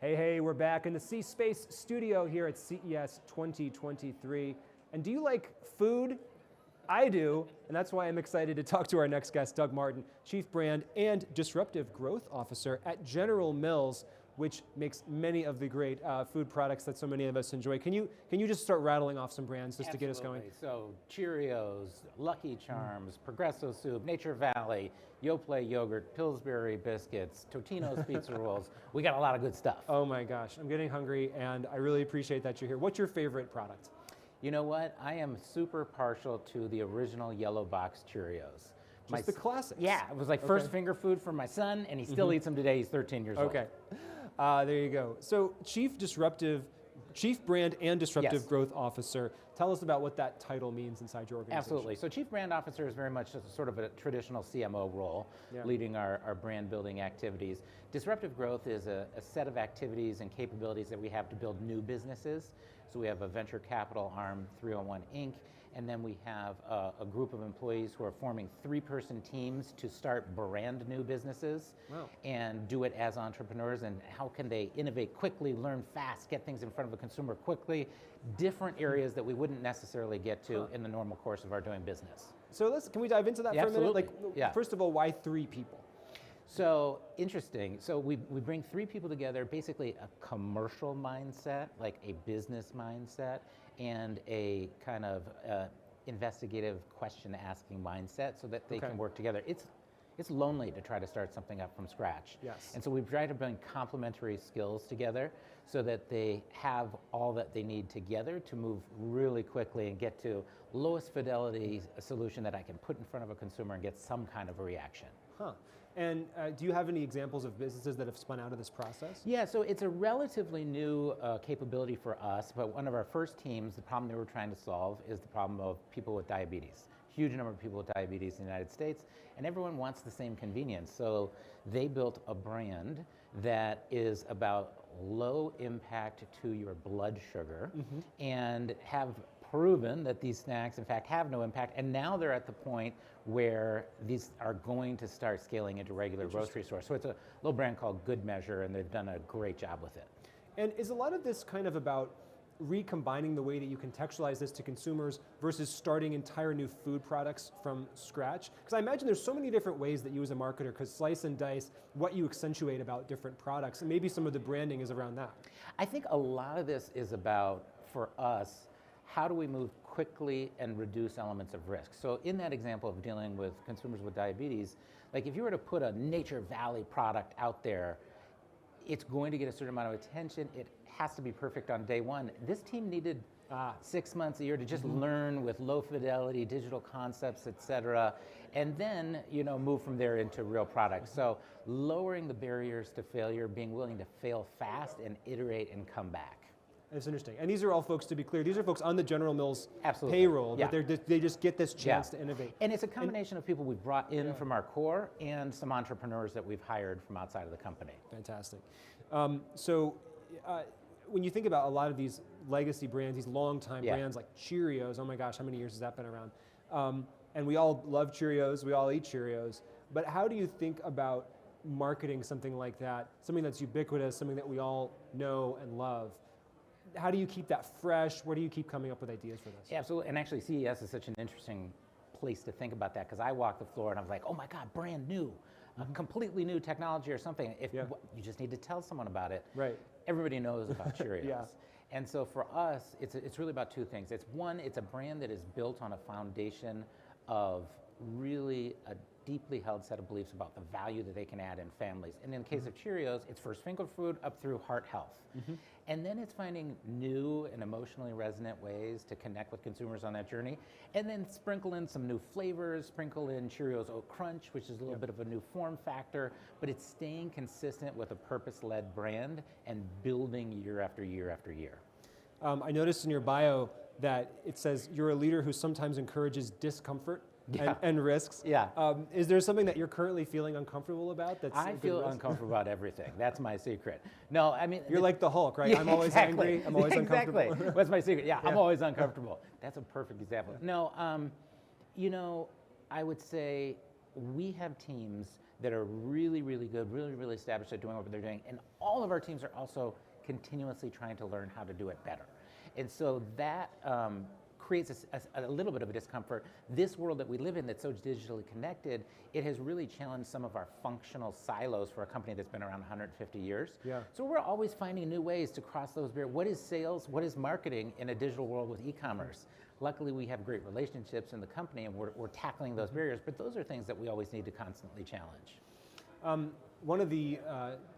Hey, hey, we're back in the C-Space studio here at CES 2023. And do you like food? I do, and that's why I'm excited to talk to our next guest, Doug Martin, Chief Brand and Disruptive Growth Officer at General Mills, which makes many of the great food products that so many of us enjoy. Can you just start rattling off some brands just Absolutely. to get us going? So Cheerios, Lucky Charms, Progresso Soup, Nature Valley, Yoplait Yogurt, Pillsbury Biscuits, Totino's Pizza Rolls. We got a lot of good stuff. Oh my gosh, I'm getting hungry, and I really appreciate that you're here. What's your favorite product? You know what? I am super partial to the original yellow box Cheerios. Just the classics. Yeah, it was like first finger food for my son, and he still eats them today. He's 13 years old. Okay, there you go. So Chief Brand and Disruptive Growth Officer, tell us about what that title means inside your organization. Absolutely. So Chief Brand Officer is very much sort of a traditional CMO role, leading our brand building activities. Disruptive Growth is a set of activities and capabilities that we have to build new businesses. So we have a venture capital arm, 301 Inc., and then we have a group of employees who are forming 3-person teams to start brand new businesses and do it as entrepreneurs. And how can they innovate quickly, learn fast, get things in front of a consumer quickly, different areas that we wouldn't necessarily get to in the normal course of our doing business. So can we dive into that for a minute? Absolutely. First of all, why 3 people? So interesting. So we bring 3 people together, basically a commercial mindset, like a business mindset, and a kind of investigative question asking mindset so that they can work together. It's lonely to try to start something up from scratch. Yes. And so we've tried to bring complementary skills together so that they have all that they need together to move really quickly and get to lowest fidelity solution that I can put in front of a consumer and get some kind of a reaction. Huh. And do you have any examples of businesses that have spun out of this process? Yeah, so it's a relatively new capability for us, but one of our first teams, the problem they were trying to solve is the problem of people with diabetes. Huge number of people with diabetes in the United States, and everyone wants the same convenience. So they built a brand that is about low impact to your blood sugar and have proven that these snacks in fact have no impact, and now they're at the point where these are going to start scaling into regular grocery stores. So it's a little brand called Good Measure, and they've done a great job with it. And is a lot of this kind of about recombining the way that you contextualize this to consumers versus starting entire new food products from scratch? Because I imagine there's so many different ways that you as a marketer could slice and dice what you accentuate about different products, and maybe some of the branding is around that. I think a lot of this is about, for us, how do we move quickly and reduce elements of risk? So in that example of dealing with consumers with diabetes, like if you were to put a Nature Valley product out there, it's going to get a certain amount of attention. It has to be perfect on day one. This team needed 6 months, a year to just learn with low fidelity, digital concepts, et cetera, and then move from there into real products. So lowering the barriers to failure, being willing to fail fast and iterate and come back. That's interesting. And these are all folks, to be clear, these are folks on the General Mills Absolutely. payroll, but they just get this chance to innovate. And it's a combination of people we've brought in from our core and some entrepreneurs that we've hired from outside of the company. Fantastic. When you think about a lot of these legacy brands, these long-time brands like Cheerios, oh my gosh, how many years has that been around? And we all love Cheerios, we all eat Cheerios, but how do you think about marketing something like that, something that's ubiquitous, something that we all know and love? How do you keep that fresh? Where do you keep coming up with ideas for this? Yeah, absolutely, and actually CES is such an interesting place to think about that, because I walk the floor and I'm like, oh my God, brand new, completely new technology or something. If you just need to tell someone about it. Right. Everybody knows about Cheerios. And so for us, it's really about 2 things. It's one, it's a brand that is built on a foundation of really a deeply held set of beliefs about the value that they can add in families. And in the case of Cheerios, it's first finger food up through heart health. And then it's finding new and emotionally resonant ways to connect with consumers on that journey. And then sprinkle in some new flavors, sprinkle in Cheerios Oat Crunch, which is a little bit of a new form factor, but it's staying consistent with a purpose-led brand and building year after year after year. I noticed in your bio that it says you're a leader who sometimes encourages discomfort and risks. Is there something that you're currently feeling uncomfortable about? I feel uncomfortable about everything. That's my secret. No, I mean... You're like the Hulk, right? I'm always angry, I'm always uncomfortable. Exactly. That's my secret. I'm always uncomfortable. That's a perfect example. No, I would say we have teams that are really, really good, really, really established at doing what they're doing. And all of our teams are also continuously trying to learn how to do it better. And so that creates a little bit of a discomfort. This world that we live in that's so digitally connected, it has really challenged some of our functional silos for a company that's been around 150 years. Yeah. So we're always finding new ways to cross those barriers. What is sales? What is marketing in a digital world with e-commerce? Luckily, we have great relationships in the company and we're tackling those barriers, but those are things that we always need to constantly challenge. One of the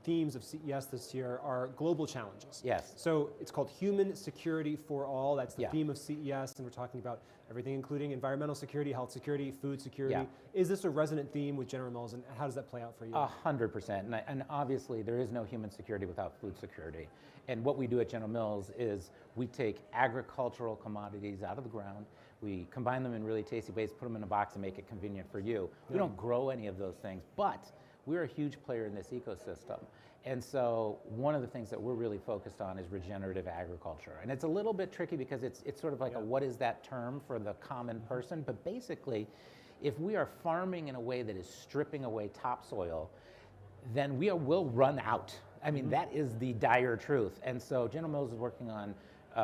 themes of CES this year are global challenges. Yes. So it's called Human Security for All. That's the Yeah. theme of CES, and we're talking about everything including environmental security, health security, food security. Yeah. Is this a resonant theme with General Mills, and how does that play out for you? 100%, and obviously there is no human security without food security. And what we do at General Mills is we take agricultural commodities out of the ground, we combine them in really tasty ways, put them in a box and make it convenient for you. We don't grow any of those things, but we're a huge player in this ecosystem. And so one of the things that we're really focused on is regenerative agriculture. And it's a little bit tricky because it's sort of like a what is that term for the common person, but basically, if we are farming in a way that is stripping away topsoil, then we'll run out. I mean, that is the dire truth. And so General Mills is working on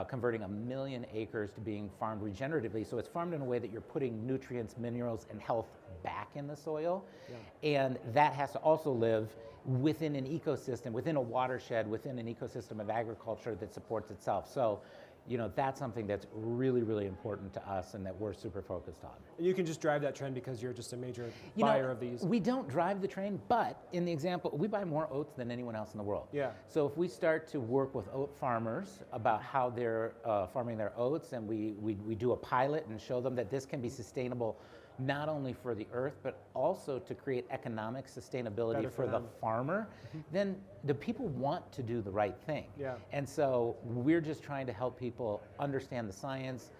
converting 1 million acres to being farmed regeneratively. So it's farmed in a way that you're putting nutrients, minerals, and health back in the soil. Yeah. And that has to also live within an ecosystem, within a watershed, within an ecosystem of agriculture that supports itself. So, you know, that's something that's really, really important to us and that we're super focused on. And you can just drive that trend because you're just a major buyer of these. We don't drive the train, but in the example, we buy more oats than anyone else in the world. Yeah. So if we start to work with oat farmers about how they're farming their oats, and we do a pilot and show them that this can be sustainable not only for the earth, but also to create economic sustainability for the farmer, then the people want to do the right thing. Yeah. And so we're just trying to help people understand the science,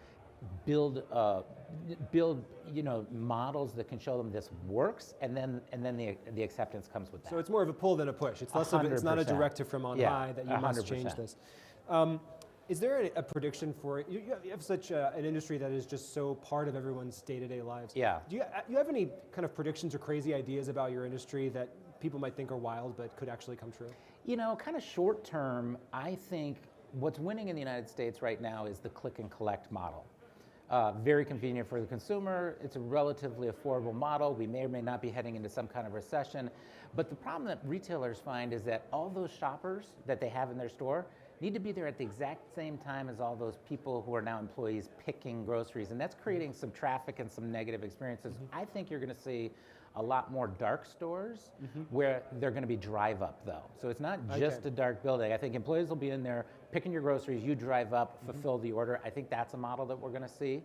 build models that can show them this works, and then the acceptance comes with that. So it's more of a pull than a push. It's less of it's not a directive from on high that you must change this. Is there a prediction for it? You have such an industry that is just so part of everyone's day-to-day lives. Yeah. Do you have any kind of predictions or crazy ideas about your industry that people might think are wild but could actually come true? You know, kind of short term, I think what's winning in the United States right now is the click and collect model. Very convenient for the consumer. It's a relatively affordable model. We may or may not be heading into some kind of recession. But the problem that retailers find is that all those shoppers that they have in their store need to be there at the exact same time as all those people who are now employees picking groceries. And that's creating some traffic and some negative experiences. I think you're going to see a lot more dark stores where they're going to be drive up though. So it's not just a dark building. I think employees will be in there picking your groceries, you drive up, fulfill the order. I think that's a model that we're going to see.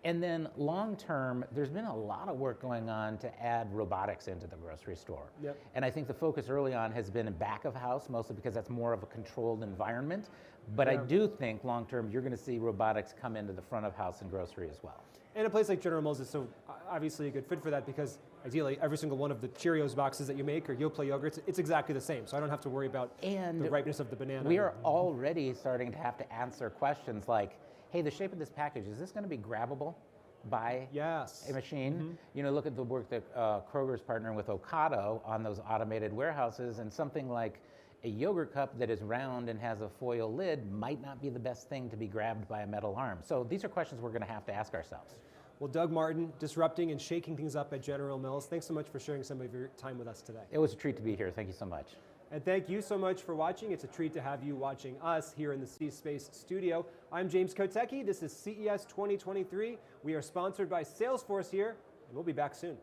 And then long term, there's been a lot of work going on to add robotics into the grocery store. Yep. And I think the focus early on has been in back of house, mostly because that's more of a controlled environment. But I do think long term, you're going to see robotics come into the front of house and grocery as well. And a place like General Mills is so obviously a good fit for that because ideally every single one of the Cheerios boxes that you make or Yoplait yogurts, it's exactly the same. So I don't have to worry about the ripeness of the banana. We are already starting to have to answer questions like, hey, the shape of this package, is this going to be grabbable by a machine? You know, look at the work that Kroger's partnering with Ocado on those automated warehouses, and something like a yogurt cup that is round and has a foil lid might not be the best thing to be grabbed by a metal arm. So these are questions we're going to have to ask ourselves. Well, Doug Martin, disrupting and shaking things up at General Mills. Thanks so much for sharing some of your time with us today. It was a treat to be here. Thank you so much. And thank you so much for watching. It's a treat to have you watching us here in the C-Space studio. I'm James Kotecki. This is CES 2023. We are sponsored by Salesforce here, and we'll be back soon.